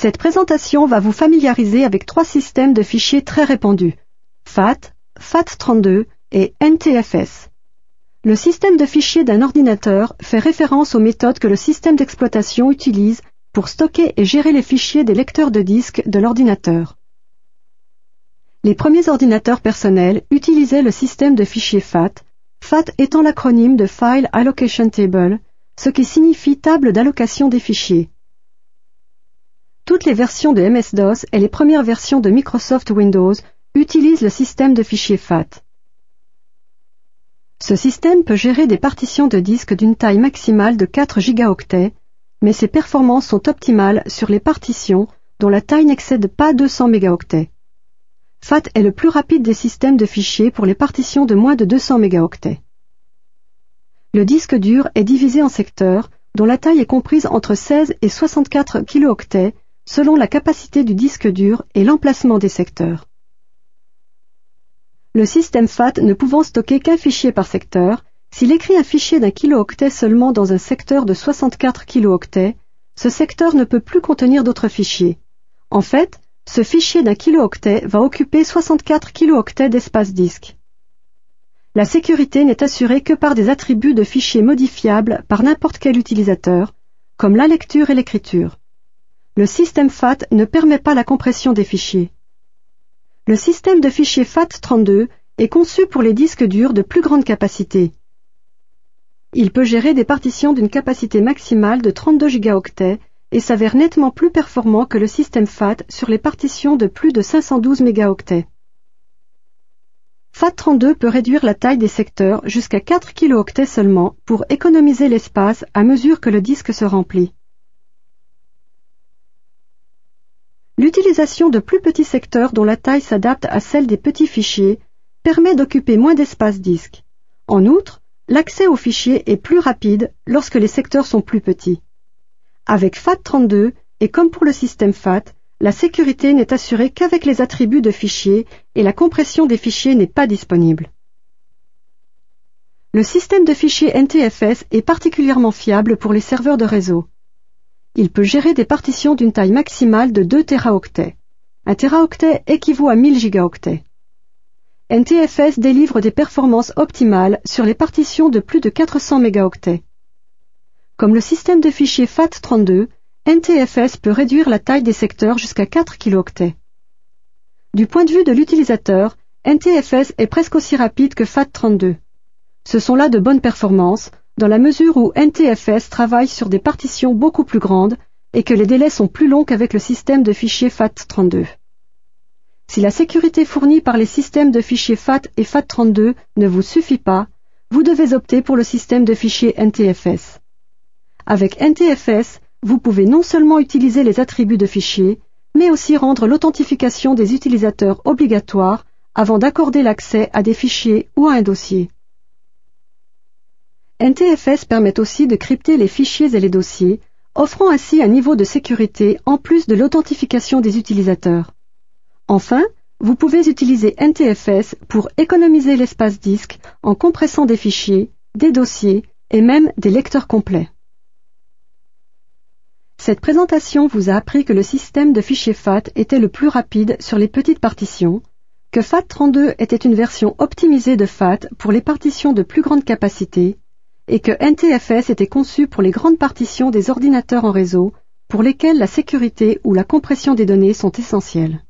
Cette présentation va vous familiariser avec trois systèmes de fichiers très répandus, FAT, FAT32 et NTFS. Le système de fichiers d'un ordinateur fait référence aux méthodes que le système d'exploitation utilise pour stocker et gérer les fichiers des lecteurs de disques de l'ordinateur. Les premiers ordinateurs personnels utilisaient le système de fichiers FAT, FAT étant l'acronyme de File Allocation Table, ce qui signifie table d'allocation des fichiers. Toutes les versions de MS-DOS et les premières versions de Microsoft Windows utilisent le système de fichiers FAT. Ce système peut gérer des partitions de disques d'une taille maximale de 4 gigaoctets, mais ses performances sont optimales sur les partitions dont la taille n'excède pas 200 mégaoctets. FAT est le plus rapide des systèmes de fichiers pour les partitions de moins de 200 mégaoctets. Le disque dur est divisé en secteurs dont la taille est comprise entre 16 et 64 kilooctets selon la capacité du disque dur et l'emplacement des secteurs. Le système FAT ne pouvant stocker qu'un fichier par secteur, s'il écrit un fichier d'un kilooctet seulement dans un secteur de 64 kilooctets, ce secteur ne peut plus contenir d'autres fichiers. En fait, ce fichier d'un kilooctet va occuper 64 kilooctets d'espace disque. La sécurité n'est assurée que par des attributs de fichiers modifiables par n'importe quel utilisateur, comme la lecture et l'écriture. Le système FAT ne permet pas la compression des fichiers. Le système de fichiers FAT32 est conçu pour les disques durs de plus grande capacité. Il peut gérer des partitions d'une capacité maximale de 32 gigaoctets et s'avère nettement plus performant que le système FAT sur les partitions de plus de 512 mégaoctets. FAT32 peut réduire la taille des secteurs jusqu'à 4 kilooctets seulement pour économiser l'espace à mesure que le disque se remplit. L'utilisation de plus petits secteurs dont la taille s'adapte à celle des petits fichiers permet d'occuper moins d'espace disque. En outre, l'accès aux fichiers est plus rapide lorsque les secteurs sont plus petits. Avec FAT32, et comme pour le système FAT, la sécurité n'est assurée qu'avec les attributs de fichiers et la compression des fichiers n'est pas disponible. Le système de fichiers NTFS est particulièrement fiable pour les serveurs de réseau. Il peut gérer des partitions d'une taille maximale de 2 téraoctets. Un téraoctet équivaut à 1000 gigaoctets. NTFS délivre des performances optimales sur les partitions de plus de 400 mégaoctets. Comme le système de fichiers FAT32, NTFS peut réduire la taille des secteurs jusqu'à 4 kilooctets. Du point de vue de l'utilisateur, NTFS est presque aussi rapide que FAT32. Ce sont là de bonnes performances, dans la mesure où NTFS travaille sur des partitions beaucoup plus grandes et que les délais sont plus longs qu'avec le système de fichiers FAT32. Si la sécurité fournie par les systèmes de fichiers FAT et FAT32 ne vous suffit pas, vous devez opter pour le système de fichiers NTFS. Avec NTFS, vous pouvez non seulement utiliser les attributs de fichiers, mais aussi rendre l'authentification des utilisateurs obligatoire avant d'accorder l'accès à des fichiers ou à un dossier. NTFS permet aussi de crypter les fichiers et les dossiers, offrant ainsi un niveau de sécurité en plus de l'authentification des utilisateurs. Enfin, vous pouvez utiliser NTFS pour économiser l'espace disque en compressant des fichiers, des dossiers et même des lecteurs complets. Cette présentation vous a appris que le système de fichiers FAT était le plus rapide sur les petites partitions, que FAT32 était une version optimisée de FAT pour les partitions de plus grande capacité, et que NTFS était conçu pour les grandes partitions des ordinateurs en réseau, pour lesquelles la sécurité ou la compression des données sont essentielles.